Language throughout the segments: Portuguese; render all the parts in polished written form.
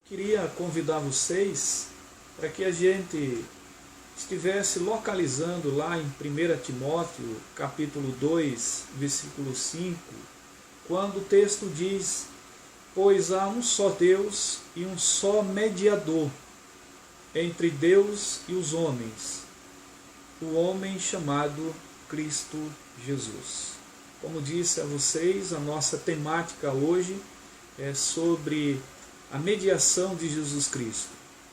Queria convidar vocês para que a gente estivesse localizando lá em 1 Timóteo, capítulo 2, versículo 5, quando o texto diz: pois há um só Deus e um só mediador entre Deus e os homens, o homem chamado Cristo Jesus. Como disse a vocês, a nossa temática hoje é sobre a mediação de Jesus Cristo.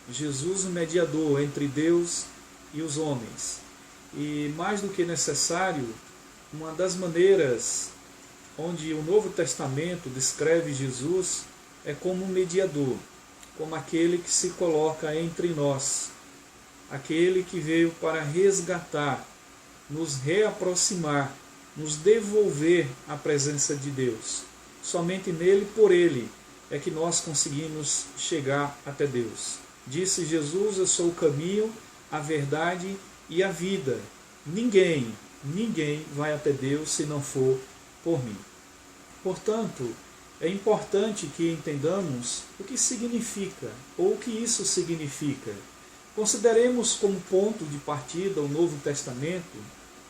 Jesus, o mediador entre Deus e os homens. E mais do que necessário, uma das maneiras onde o Novo Testamento descreve Jesus é como um mediador, como aquele que se coloca entre nós, aquele que veio para resgatar, nos reaproximar, nos devolver à presença de Deus. Somente nele, por ele, é que nós conseguimos chegar até Deus. Disse Jesus: eu sou o caminho, a verdade e a vida. Ninguém vai até Deus se não for por mim. Portanto, é importante que entendamos o que significa, ou o que isso significa. Consideremos como ponto de partida o Novo Testamento,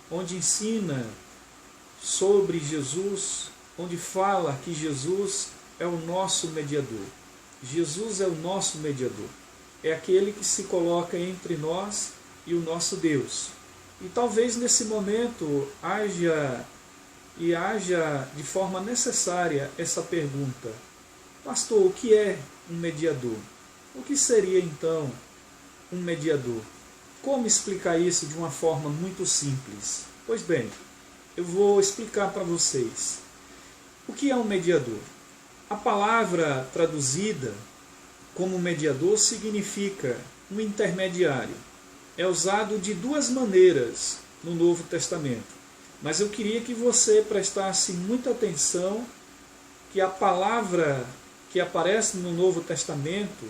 onde ensina sobre Jesus, onde fala que Jesus é o nosso mediador. Jesus é o nosso mediador. É aquele que se coloca entre nós e o nosso Deus. E talvez nesse momento haja de forma necessária essa pergunta: pastor, o que é um mediador? O que seria então um mediador? Como explicar isso de uma forma muito simples? Pois bem, eu vou explicar para vocês. O que é um mediador? A palavra traduzida como mediador significa um intermediário. É usado de duas maneiras no Novo Testamento. Mas eu queria que você prestasse muita atenção que a palavra que aparece no Novo Testamento,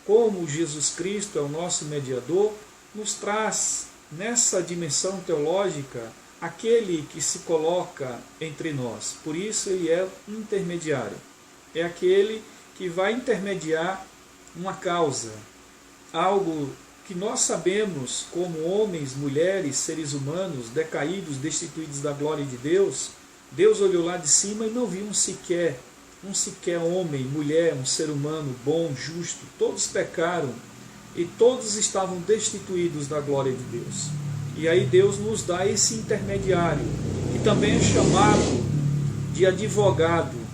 como Jesus Cristo é o nosso mediador, nos traz nessa dimensão teológica aquele que se coloca entre nós. Por isso ele é intermediário. É aquele que vai intermediar uma causa, algo que nós sabemos como homens, mulheres, seres humanos, decaídos, destituídos da glória de Deus. Deus olhou lá de cima e não viu um sequer homem, mulher, um ser humano bom, justo. Todos pecaram e todos estavam destituídos da glória de Deus. E aí Deus nos dá esse intermediário, que também é chamado de advogado,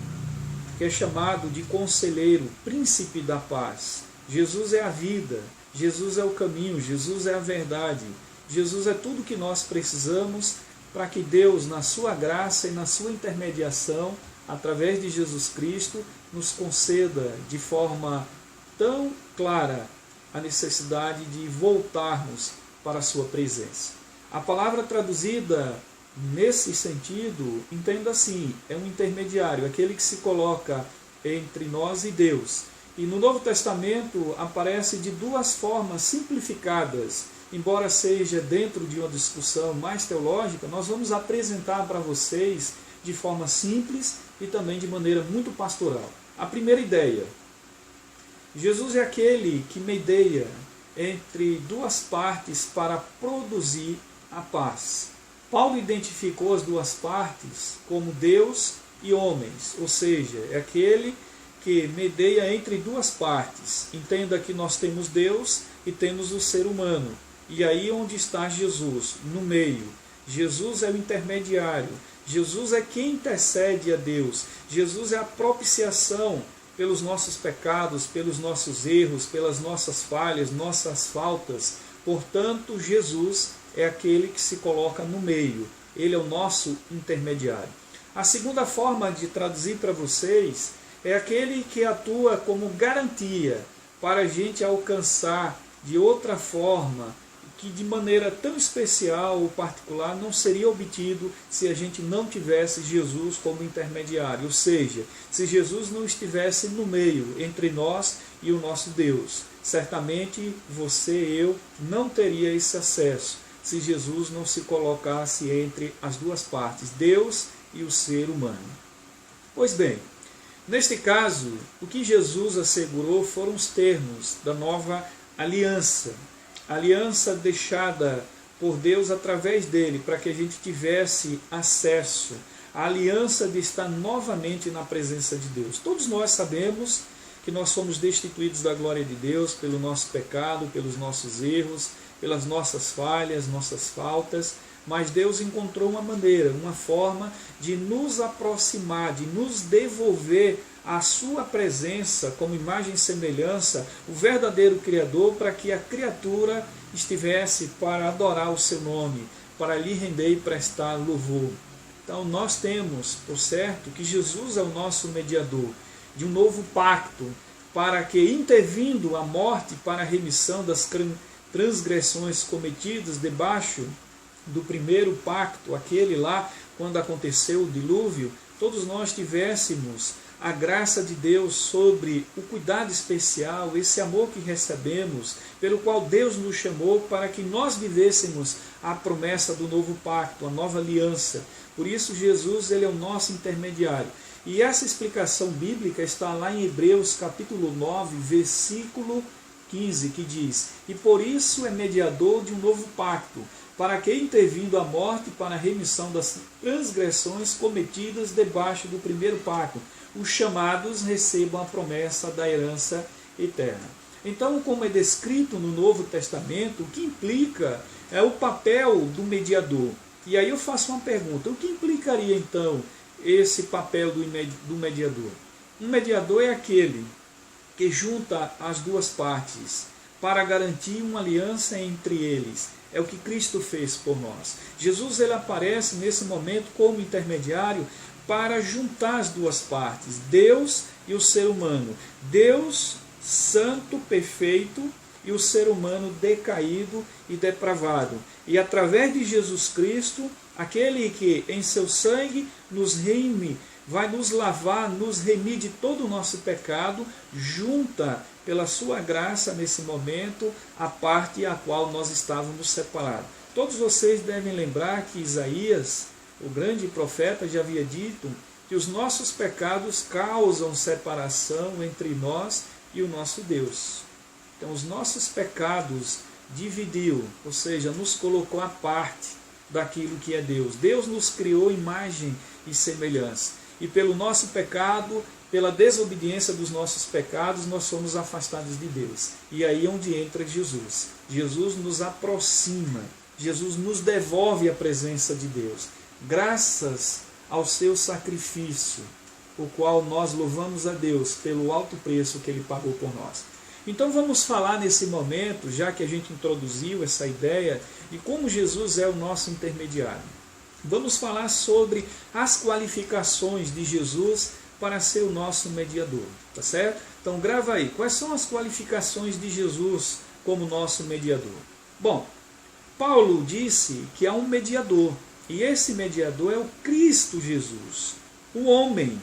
que é chamado de conselheiro, príncipe da paz. Jesus é a vida, Jesus é o caminho, Jesus é a verdade. Jesus é tudo que nós precisamos para que Deus, na sua graça e na sua intermediação, através de Jesus Cristo, nos conceda de forma tão clara a necessidade de voltarmos para a sua presença. A palavra traduzida nesse sentido, entenda assim, é um intermediário, aquele que se coloca entre nós e Deus. E no Novo Testamento aparece de duas formas simplificadas. Embora seja dentro de uma discussão mais teológica, nós vamos apresentar para vocês de forma simples e também de maneira muito pastoral. A primeira ideia: Jesus é aquele que medeia entre duas partes para produzir a paz. Paulo identificou as duas partes como Deus e homens, ou seja, é aquele que medeia entre duas partes. Entenda que nós temos Deus e temos o ser humano. E aí onde está Jesus? No meio. Jesus é o intermediário. Jesus é quem intercede a Deus. Jesus é a propiciação pelos nossos pecados, pelos nossos erros, pelas nossas falhas, nossas faltas. Portanto, Jesus é aquele que se coloca no meio. Ele é o nosso intermediário. A segunda forma de traduzir para vocês é aquele que atua como garantia para a gente alcançar de outra forma, que de maneira tão especial ou particular não seria obtido se a gente não tivesse Jesus como intermediário. Ou seja, se Jesus não estivesse no meio entre nós e o nosso Deus. Certamente você e eu não teria esse acesso se Jesus não se colocasse entre as duas partes, Deus e o ser humano. Pois bem, Neste caso, o que Jesus assegurou foram os termos da nova aliança. A aliança deixada por Deus através dele, para que a gente tivesse acesso. A aliança de estar novamente na presença de Deus. Todos nós sabemos que nós somos destituídos da glória de Deus pelo nosso pecado, pelos nossos erros, pelas nossas falhas, nossas faltas, mas Deus encontrou uma maneira, uma forma de nos aproximar, de nos devolver a sua presença como imagem e semelhança, o verdadeiro Criador, para que a criatura estivesse para adorar o seu nome, para lhe render e prestar louvor. Então nós temos, por certo, que Jesus é o nosso mediador de um novo pacto, para que, intervindo a morte para a remissão das transgressões cometidas debaixo do primeiro pacto, aquele lá, quando aconteceu o dilúvio, todos nós tivéssemos a graça de Deus sobre o cuidado especial, esse amor que recebemos, pelo qual Deus nos chamou para que nós vivêssemos a promessa do novo pacto, a nova aliança. Por isso Jesus, ele é o nosso intermediário. E essa explicação bíblica está lá em Hebreus capítulo 9, versículo 15, que diz: e por isso é mediador de um novo pacto, para que, intervindo a morte para a remissão das transgressões cometidas debaixo do primeiro pacto, os chamados recebam a promessa da herança eterna. Então, como é descrito no Novo Testamento, o que implica é o papel do mediador. E aí eu faço uma pergunta: o que implicaria então esse papel do mediador? Um mediador é aquele que junta as duas partes para garantir uma aliança entre eles. É o que Cristo fez por nós. Jesus, ele aparece nesse momento como intermediário para juntar as duas partes, Deus e o ser humano. Deus santo, perfeito, e o ser humano decaído e depravado. E através de Jesus Cristo, aquele que em seu sangue nos reme, vai nos lavar, nos remir de todo o nosso pecado, junta pela sua graça nesse momento a parte a qual nós estávamos separados. Todos vocês devem lembrar que Isaías, o grande profeta, já havia dito que os nossos pecados causam separação entre nós e o nosso Deus. Então os nossos pecados dividiu, ou seja, nos colocou à parte daquilo que é Deus. Deus nos criou imagem e semelhança. E pelo nosso pecado, pela desobediência dos nossos pecados, nós somos afastados de Deus. E aí é onde entra Jesus. Jesus nos aproxima, Jesus nos devolve a presença de Deus. Graças ao seu sacrifício, o qual nós louvamos a Deus pelo alto preço que Ele pagou por nós. Então vamos falar nesse momento, já que a gente introduziu essa ideia, de como Jesus é o nosso intermediário. Vamos falar sobre as qualificações de Jesus para ser o nosso mediador, tá certo? Então grava aí, quais são as qualificações de Jesus como nosso mediador? Bom, Paulo disse que há um mediador, e esse mediador é o Cristo Jesus, o homem.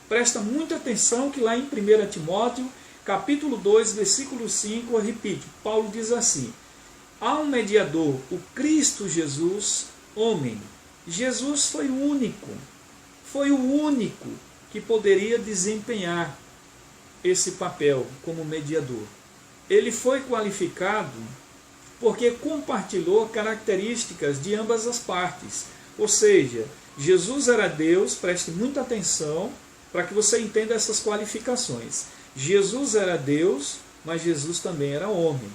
Presta muita atenção que lá em 1 Timóteo, capítulo 2, versículo 5, eu repito, Paulo diz assim: há um mediador, o Cristo Jesus, homem. Jesus foi o único que poderia desempenhar esse papel como mediador. Ele foi qualificado porque compartilhou características de ambas as partes. Ou seja, Jesus era Deus, preste muita atenção para que você entenda essas qualificações. Jesus era Deus, mas Jesus também era homem.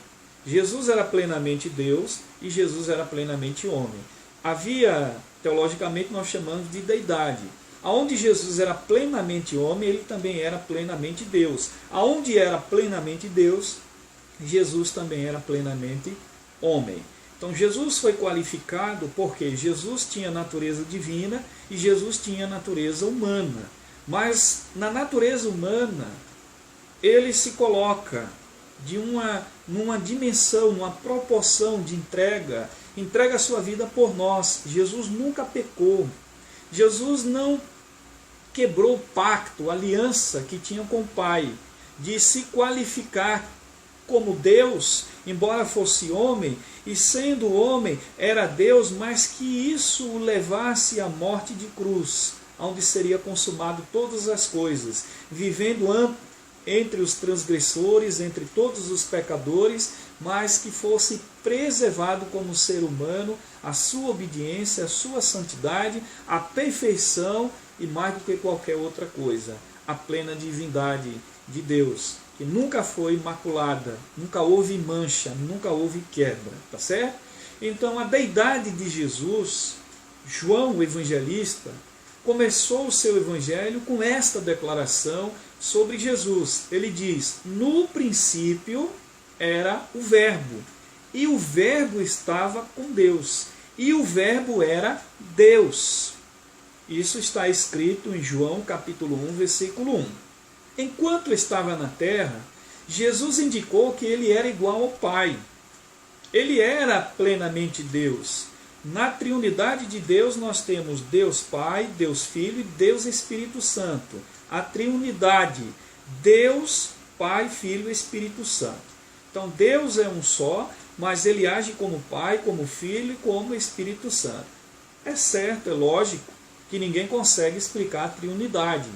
Jesus era plenamente Deus e Jesus era plenamente homem. Havia, teologicamente, nós chamamos de deidade. Aonde Jesus era plenamente homem, ele também era plenamente Deus. Aonde era plenamente Deus, Jesus também era plenamente homem. Então Jesus foi qualificado porque Jesus tinha natureza divina e Jesus tinha natureza humana. Mas na natureza humana, ele se coloca numa dimensão, numa proporção de entrega a sua vida por nós. Jesus nunca pecou. Jesus não quebrou o pacto, a aliança que tinha com o Pai, de se qualificar como Deus, embora fosse homem, e sendo homem era Deus, mas que isso o levasse à morte de cruz, onde seria consumado todas as coisas, vivendo entre os transgressores, entre todos os pecadores, mas que fosse preservado como ser humano a sua obediência, a sua santidade, a perfeição e mais do que qualquer outra coisa, a plena divindade de Deus, que nunca foi maculada, nunca houve mancha, nunca houve quebra, tá certo? Então a deidade de Jesus, João o evangelista, começou o seu evangelho com esta declaração sobre Jesus. Ele diz: no princípio era o Verbo, e o Verbo estava com Deus, e o Verbo era Deus. Isso está escrito em João capítulo 1, versículo 1. Enquanto estava na terra, Jesus indicou que ele era igual ao Pai. Ele era plenamente Deus. Na triunidade de Deus nós temos Deus Pai, Deus Filho e Deus Espírito Santo. A triunidade, Deus, Pai, Filho e Espírito Santo. Então Deus é um só, mas ele age como Pai, como Filho e como Espírito Santo. É certo, é lógico que ninguém consegue explicar a triunidade.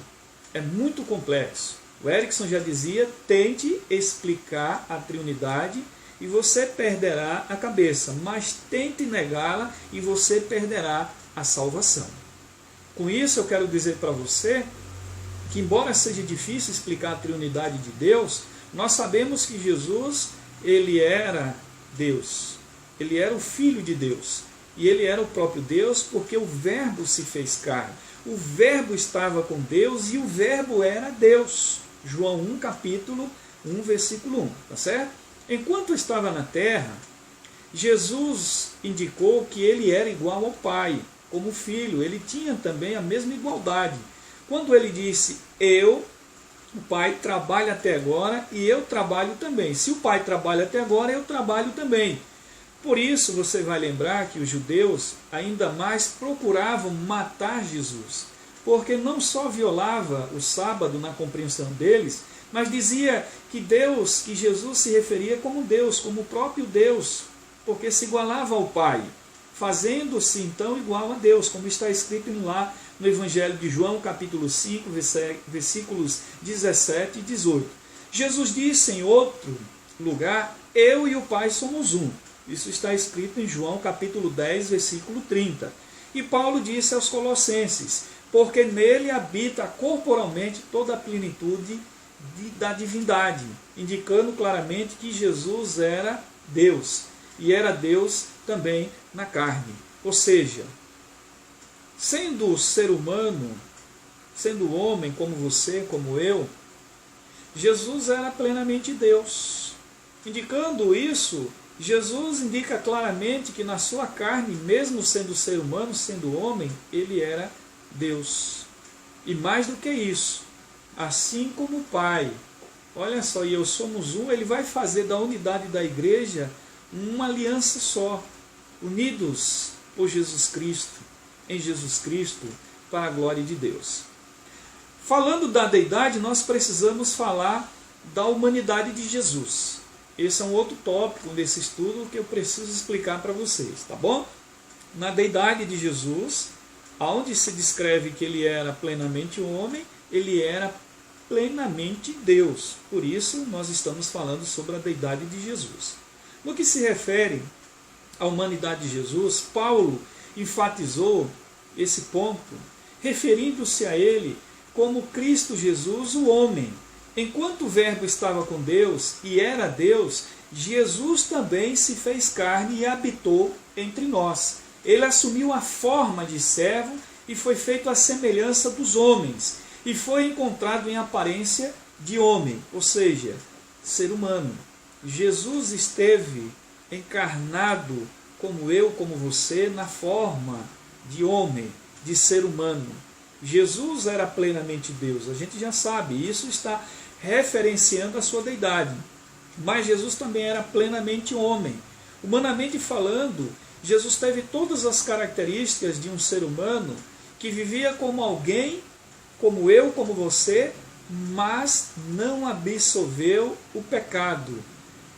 É muito complexo. O Erickson já dizia, tente explicar a triunidade e você perderá a cabeça, mas tente negá-la e você perderá a salvação. Com isso eu quero dizer para você que, embora seja difícil explicar a triunidade de Deus, nós sabemos que Jesus, ele era Deus, ele era o Filho de Deus, e ele era o próprio Deus porque o Verbo se fez carne. O Verbo estava com Deus e o Verbo era Deus. João 1, capítulo 1, versículo 1, tá certo? Enquanto estava na terra, Jesus indicou que ele era igual ao Pai, como filho, ele tinha também a mesma igualdade. Quando ele disse, o Pai trabalha até agora e eu trabalho também. Se o Pai trabalha até agora, eu trabalho também. Por isso você vai lembrar que os judeus ainda mais procuravam matar Jesus, porque não só violava o sábado na compreensão deles, mas dizia que Jesus se referia como Deus, como o próprio Deus, porque se igualava ao Pai, fazendo-se então igual a Deus, como está escrito lá no Evangelho de João, capítulo 5, versículos 17 e 18. Jesus disse em outro lugar, eu e o Pai somos um. Isso está escrito em João capítulo 10, versículo 30. E Paulo disse aos Colossenses, porque nele habita corporalmente toda a plenitude da divindade, indicando claramente que Jesus era Deus, e era Deus também na carne. Ou seja, sendo ser humano, sendo homem como você, como eu, Jesus era plenamente Deus. Indicando isso, Jesus indica claramente que na sua carne, mesmo sendo ser humano, sendo homem, ele era Deus. E mais do que isso, assim como o Pai, olha só, e eu somos um, ele vai fazer da unidade da igreja uma aliança só, unidos por Jesus Cristo, em Jesus Cristo, para a glória de Deus. Falando da deidade, nós precisamos falar da humanidade de Jesus. Esse é um outro tópico desse estudo que eu preciso explicar para vocês, tá bom? Na deidade de Jesus, onde se descreve que ele era plenamente homem, ele era plenamente Deus. Por isso, nós estamos falando sobre a deidade de Jesus. No que se refere à humanidade de Jesus, Paulo enfatizou esse ponto, referindo-se a ele como Cristo Jesus, o homem. Enquanto o Verbo estava com Deus e era Deus, Jesus também se fez carne e habitou entre nós. Ele assumiu a forma de servo e foi feito à semelhança dos homens, e foi encontrado em aparência de homem, ou seja, ser humano. Jesus esteve encarnado como eu, como você, na forma de homem, de ser humano. Jesus era plenamente Deus, a gente já sabe, isso está referenciando a sua deidade. Mas Jesus também era plenamente homem. Humanamente falando, Jesus teve todas as características de um ser humano que vivia como alguém, como eu, como você, mas não absolveu o pecado.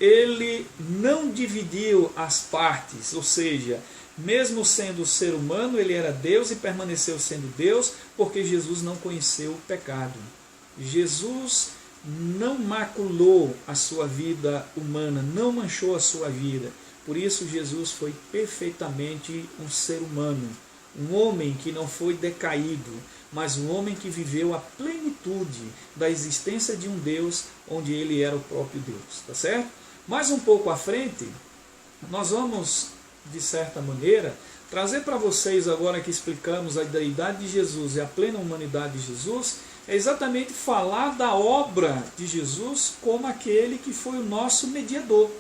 Ele não dividiu as partes, ou seja, Mesmo sendo ser humano, ele era Deus e permaneceu sendo Deus, porque Jesus não conheceu o pecado. Jesus não maculou a sua vida humana, não manchou a sua vida. Por isso Jesus foi perfeitamente um ser humano, um homem que não foi decaído, mas um homem que viveu a plenitude da existência de um Deus, onde ele era o próprio Deus, tá certo? Mais um pouco à frente, nós vamos, de certa maneira, trazer para vocês, agora que explicamos a deidade de Jesus e a plena humanidade de Jesus, é exatamente falar da obra de Jesus como aquele que foi o nosso mediador.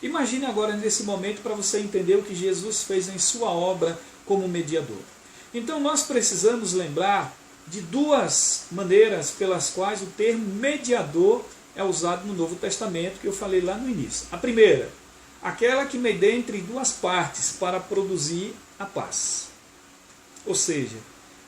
Imagine agora nesse momento para você entender o que Jesus fez em sua obra como mediador. Então nós precisamos lembrar de duas maneiras pelas quais o termo mediador é usado no Novo Testamento, que eu falei lá no início. A primeira, aquela que medeia entre duas partes para produzir a paz. Ou seja,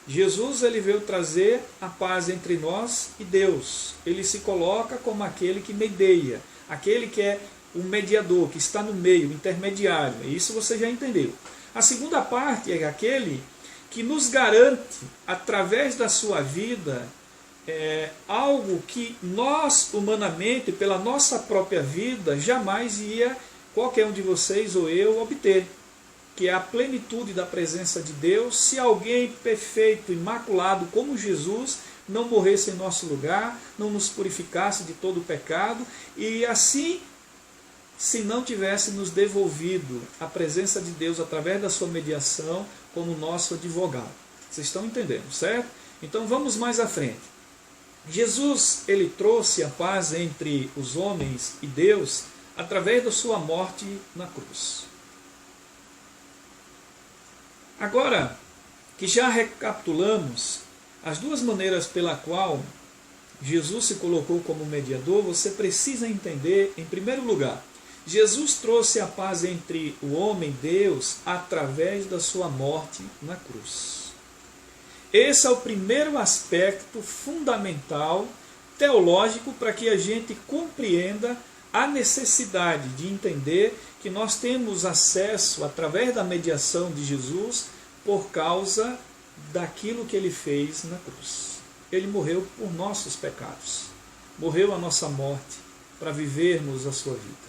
Jesus ele veio trazer a paz entre nós e Deus. Ele se coloca como aquele que medeia, aquele que é o mediador, que está no meio, intermediário. Isso você já entendeu. A segunda parte é aquele que nos garante, através da sua vida, algo que nós, humanamente, pela nossa própria vida, jamais ia qualquer um de vocês ou eu obter, que é a plenitude da presença de Deus, se alguém perfeito, imaculado como Jesus, não morresse em nosso lugar, não nos purificasse de todo o pecado, e assim, se não tivesse nos devolvido a presença de Deus através da sua mediação como nosso advogado. Vocês estão entendendo, certo? Então vamos mais à frente. Jesus, ele trouxe a paz entre os homens e Deus através da sua morte na cruz. Agora que já recapitulamos as duas maneiras pela qual Jesus se colocou como mediador, você precisa entender, em primeiro lugar, Jesus trouxe a paz entre o homem e Deus através da sua morte na cruz. Esse é o primeiro aspecto fundamental, teológico, para que a gente compreenda a necessidade de entender que nós temos acesso, através da mediação de Jesus, por causa daquilo que ele fez na cruz. Ele morreu por nossos pecados, morreu a nossa morte, para vivermos a sua vida.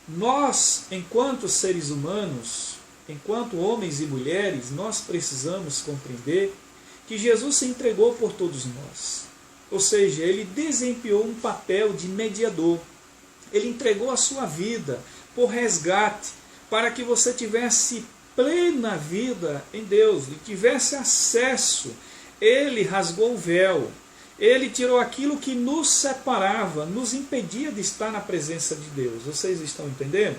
Nós, enquanto seres humanos, enquanto homens e mulheres, nós precisamos compreender que Jesus se entregou por todos nós. Ou seja, ele desempenhou um papel de mediador. Ele entregou a sua vida por resgate, para que você tivesse plena vida em Deus, e tivesse acesso. Ele rasgou o véu. Ele tirou aquilo que nos separava, nos impedia de estar na presença de Deus. Vocês estão entendendo?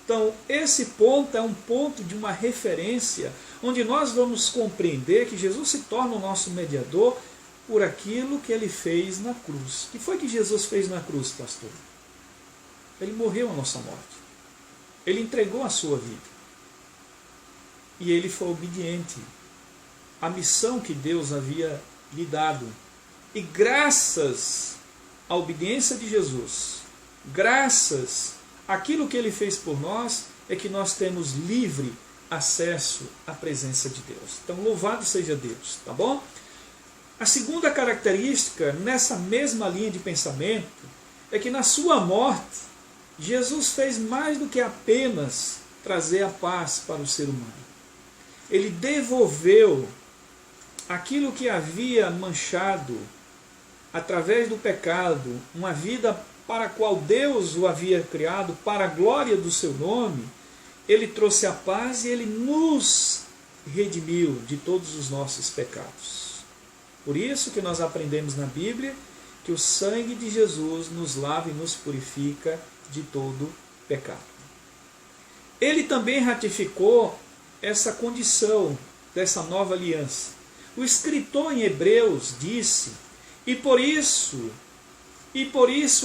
Então, esse ponto é um ponto de uma referência, onde nós vamos compreender que Jesus se torna o nosso mediador por aquilo que ele fez na cruz. O que foi que Jesus fez na cruz, pastor? Ele morreu a nossa morte. Ele entregou a sua vida. E ele foi obediente à missão que Deus havia lhe dado. E graças à obediência de Jesus, graças àquilo que ele fez por nós, é que nós temos livre acesso à presença de Deus. Então, louvado seja Deus, tá bom? A segunda característica, nessa mesma linha de pensamento, é que na sua morte, Jesus fez mais do que apenas trazer a paz para o ser humano. Ele devolveu aquilo que havia manchado através do pecado, uma vida para a qual Deus o havia criado, para a glória do seu nome. Ele trouxe a paz e ele nos redimiu de todos os nossos pecados. Por isso que nós aprendemos na Bíblia que o sangue de Jesus nos lava e nos purifica de todo pecado. Ele também ratificou essa condição dessa nova aliança. O escritor em Hebreus disse: E por isso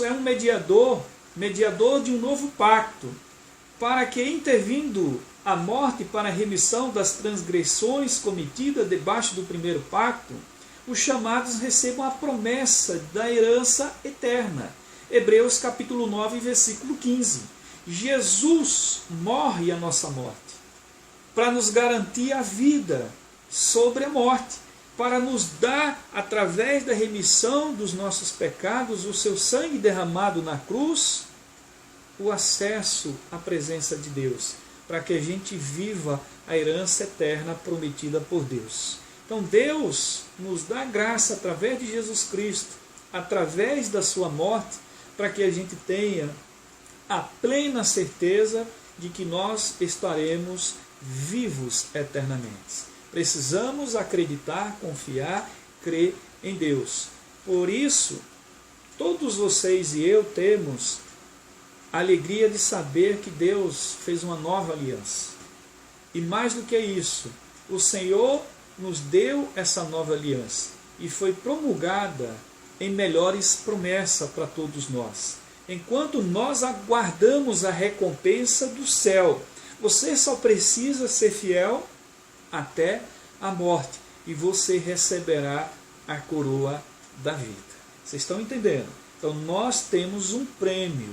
é um mediador de um novo pacto, para que, intervindo a morte para a remissão das transgressões cometidas debaixo do primeiro pacto, os chamados recebam a promessa da herança eterna. Hebreus capítulo 9, versículo 15. Jesus morre a nossa morte, para nos garantir a vida sobre a morte, para nos dar, através da remissão dos nossos pecados, o seu sangue derramado na cruz, o acesso à presença de Deus, para que a gente viva a herança eterna prometida por Deus. Então Deus nos dá graça através de Jesus Cristo, através da sua morte, para que a gente tenha a plena certeza de que nós estaremos vivos eternamente. Precisamos acreditar, confiar, crer em Deus. Por isso, todos vocês e eu temos a alegria de saber que Deus fez uma nova aliança. E mais do que isso, o Senhor nos deu essa nova aliança e foi promulgada em melhores promessas para todos nós. Enquanto nós aguardamos a recompensa do céu, você só precisa ser fiel até a morte e você receberá a coroa da vida. Vocês estão entendendo? Então nós temos um prêmio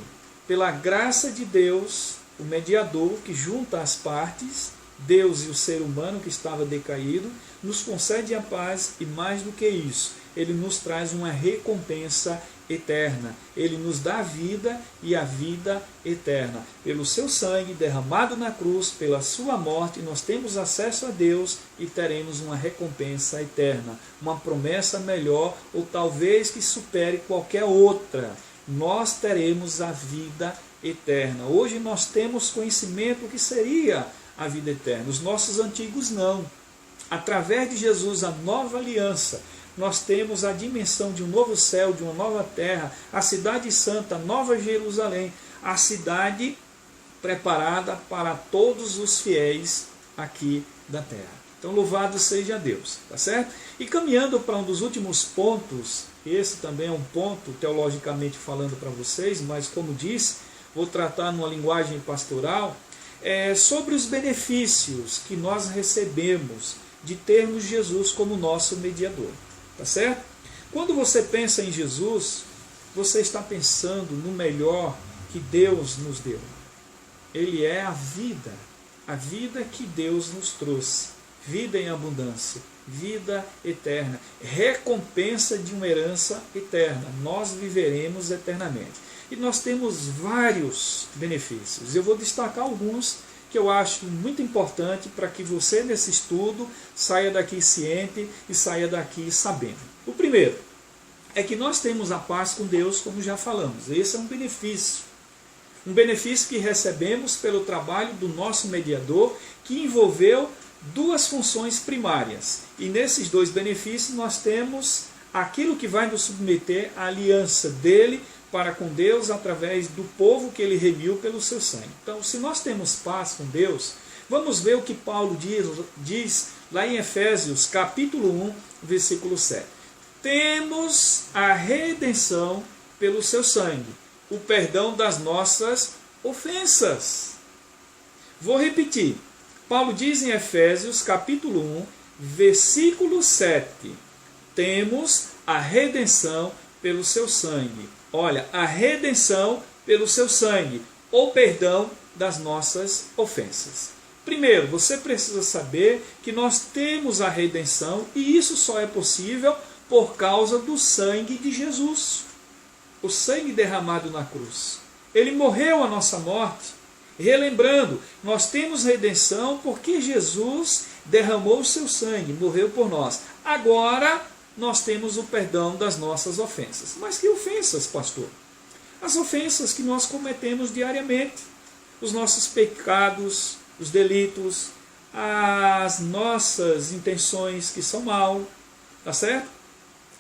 pela graça de Deus, o mediador que junta as partes, Deus e o ser humano que estava decaído, nos concede a paz e mais do que isso, Ele nos traz uma recompensa eterna. Ele nos dá a vida e a vida eterna. Pelo seu sangue derramado na cruz, pela sua morte, nós temos acesso a Deus e teremos uma recompensa eterna. Uma promessa melhor ou talvez que supere qualquer outra. Nós teremos a vida eterna. Hoje nós temos conhecimento do que seria a vida eterna. Os nossos antigos não. Através de Jesus, a nova aliança, nós temos a dimensão de um novo céu, de uma nova terra, a cidade santa, Nova Jerusalém, a cidade preparada para todos os fiéis aqui da terra. Então louvado seja Deus, tá certo? E caminhando para um dos últimos pontos, esse também é um ponto teologicamente falando para vocês, mas como disse, vou tratar numa linguagem pastoral, sobre os benefícios que nós recebemos de termos Jesus como nosso mediador. Tá certo? Quando você pensa em Jesus, você está pensando no melhor que Deus nos deu. Ele é a vida que Deus nos trouxe. Vida em abundância, vida eterna, recompensa de uma herança eterna. Nós viveremos eternamente. E nós temos vários benefícios. Eu vou destacar alguns que eu acho muito importante para que você, nesse estudo, saia daqui ciente e saia daqui sabendo. O primeiro é que nós temos a paz com Deus, como já falamos. Esse é um benefício. Um benefício que recebemos pelo trabalho do nosso mediador, que envolveu duas funções primárias. E nesses dois benefícios nós temos aquilo que vai nos submeter à aliança dele para com Deus através do povo que ele remiu pelo seu sangue. Então, se nós temos paz com Deus, vamos ver o que Paulo diz lá em Efésios capítulo 1, versículo 7. Temos a redenção pelo seu sangue, o perdão das nossas ofensas. Vou repetir. Paulo diz em Efésios capítulo 1, versículo 7. Temos a redenção pelo seu sangue. Olha, a redenção pelo seu sangue, ou perdão das nossas ofensas. Primeiro, você precisa saber que nós temos a redenção e isso só é possível por causa do sangue de Jesus. O sangue derramado na cruz. Ele morreu a nossa morte. Relembrando, nós temos redenção porque Jesus derramou o seu sangue, morreu por nós. Agora, nós temos o perdão das nossas ofensas. Mas que ofensas, pastor? As ofensas que nós cometemos diariamente. Os nossos pecados, os delitos, as nossas intenções que são mal, tá certo?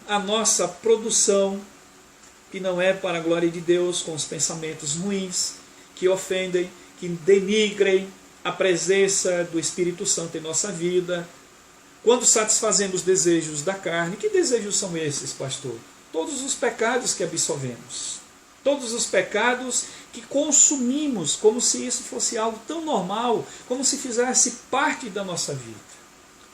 A nossa produção, que não é para a glória de Deus, com os pensamentos ruins, que ofendem, que denigrem a presença do Espírito Santo em nossa vida. Quando satisfazemos os desejos da carne, que desejos são esses, pastor? Todos os pecados que absolvemos. Todos os pecados que consumimos, como se isso fosse algo tão normal, como se fizesse parte da nossa vida.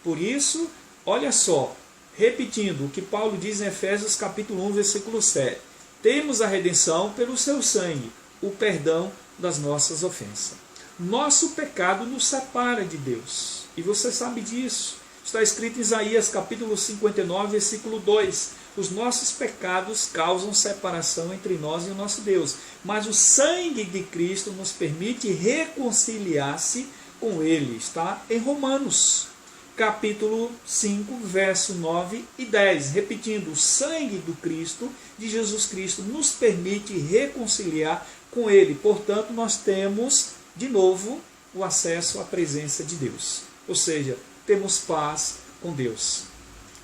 Por isso, olha só, repetindo o que Paulo diz em Efésios capítulo 1, versículo 7. Temos a redenção pelo seu sangue, o perdão das nossas ofensas. Nosso pecado nos separa de Deus. E você sabe disso. Está escrito em Isaías capítulo 59, versículo 2. Os nossos pecados causam separação entre nós e o nosso Deus. Mas o sangue de Cristo nos permite reconciliar-se com Ele. Está em Romanos capítulo 5, verso 9 e 10. Repetindo, o sangue do Cristo, de Jesus Cristo, nos permite reconciliar com Ele. Portanto, nós temos, de novo, o acesso à presença de Deus. Ou seja, temos paz com Deus.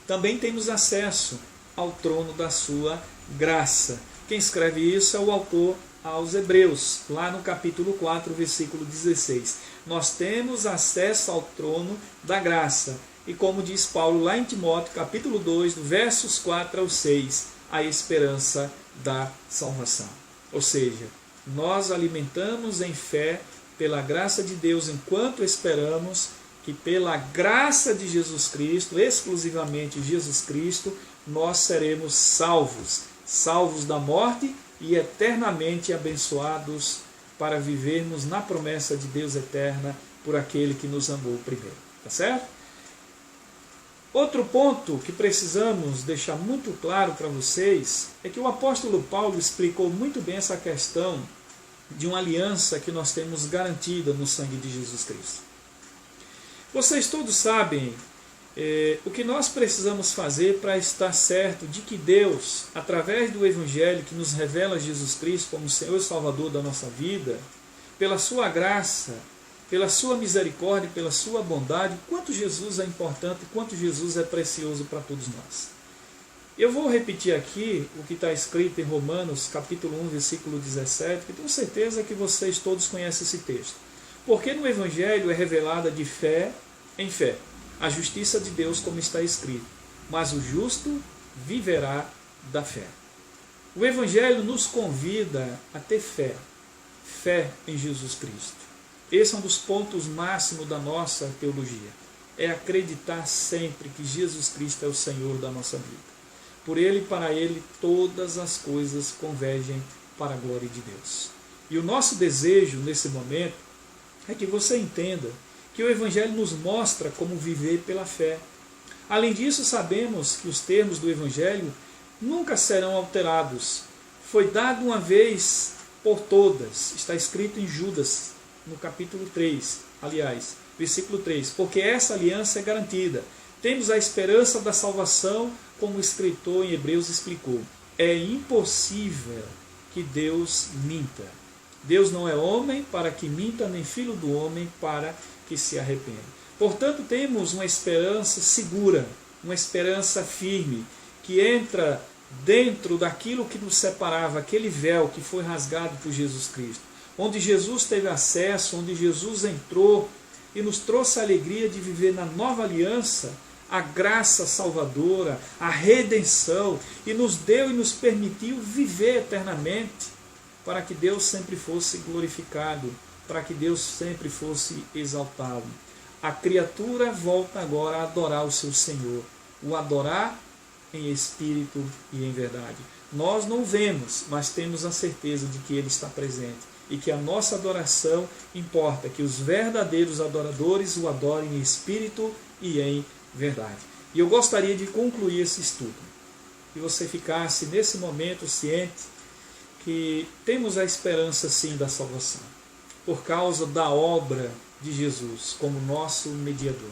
Também temos acesso ao trono da sua graça. Quem escreve isso é o autor aos Hebreus, lá no capítulo 4, versículo 16. Nós temos acesso ao trono da graça. E como diz Paulo lá em Timóteo, capítulo 2, versos 4 ao 6, a esperança da salvação. Ou seja, nós alimentamos em fé pela graça de Deus enquanto esperamos que pela graça de Jesus Cristo, exclusivamente Jesus Cristo, nós seremos salvos, salvos da morte e eternamente abençoados para vivermos na promessa de Deus eterna por aquele que nos amou primeiro. Tá certo? Outro ponto que precisamos deixar muito claro para vocês é que o apóstolo Paulo explicou muito bem essa questão de uma aliança que nós temos garantida no sangue de Jesus Cristo. Vocês todos sabem o que nós precisamos fazer para estar certo de que Deus, através do Evangelho que nos revela Jesus Cristo como Senhor e Salvador da nossa vida, pela sua graça, pela sua misericórdia, pela sua bondade, quanto Jesus é importante, quanto Jesus é precioso para todos nós. Eu vou repetir aqui o que está escrito em Romanos, capítulo 1, versículo 17, que tenho certeza que vocês todos conhecem esse texto. Porque no Evangelho é revelada de fé em fé a justiça de Deus, como está escrito, mas o justo viverá da fé. O Evangelho nos convida a ter fé, fé em Jesus Cristo. Esse é um dos pontos máximos da nossa teologia, é acreditar sempre que Jesus Cristo é o Senhor da nossa vida. Por Ele e para Ele todas as coisas convergem para a glória de Deus. E o nosso desejo nesse momento é que você entenda que o Evangelho nos mostra como viver pela fé. Além disso, sabemos que os termos do Evangelho nunca serão alterados. Foi dado uma vez por todas. Está escrito em Judas, no capítulo 3, aliás, versículo 3. Porque essa aliança é garantida. Temos a esperança da salvação, como o escritor em Hebreus explicou. É impossível que Deus minta. Deus não é homem para que minta, nem filho do homem para que se arrependa. Portanto, temos uma esperança segura, uma esperança firme, que entra dentro daquilo que nos separava, aquele véu que foi rasgado por Jesus Cristo, onde Jesus teve acesso, onde Jesus entrou e nos trouxe a alegria de viver na nova aliança, a graça salvadora, a redenção, e nos deu e nos permitiu viver eternamente, para que Deus sempre fosse glorificado, para que Deus sempre fosse exaltado. A criatura volta agora a adorar o seu Senhor, o adorar em espírito e em verdade. Nós não vemos, mas temos a certeza de que Ele está presente e que a nossa adoração importa, que os verdadeiros adoradores o adorem em espírito e em verdade. E eu gostaria de concluir esse estudo, que você ficasse nesse momento ciente que temos a esperança sim da salvação, por causa da obra de Jesus como nosso mediador.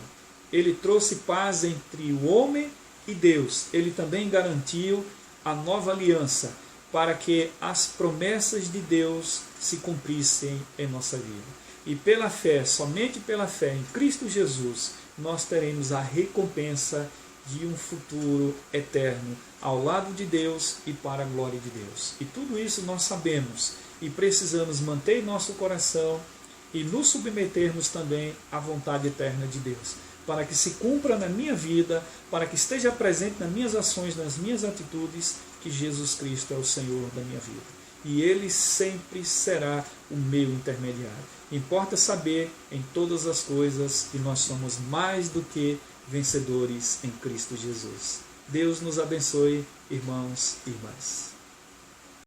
Ele trouxe paz entre o homem e Deus. Ele também garantiu a nova aliança para que as promessas de Deus se cumprissem em nossa vida. E pela fé, somente pela fé em Cristo Jesus, nós teremos a recompensa de um futuro eterno ao lado de Deus e para a glória de Deus. E tudo isso nós sabemos e precisamos manter em nosso coração e nos submetermos também à vontade eterna de Deus, para que se cumpra na minha vida, para que esteja presente nas minhas ações, nas minhas atitudes, que Jesus Cristo é o Senhor da minha vida. E Ele sempre será o meu intermediário. Importa saber em todas as coisas que nós somos mais do que vencedores em Cristo Jesus. Deus nos abençoe, irmãos e irmãs.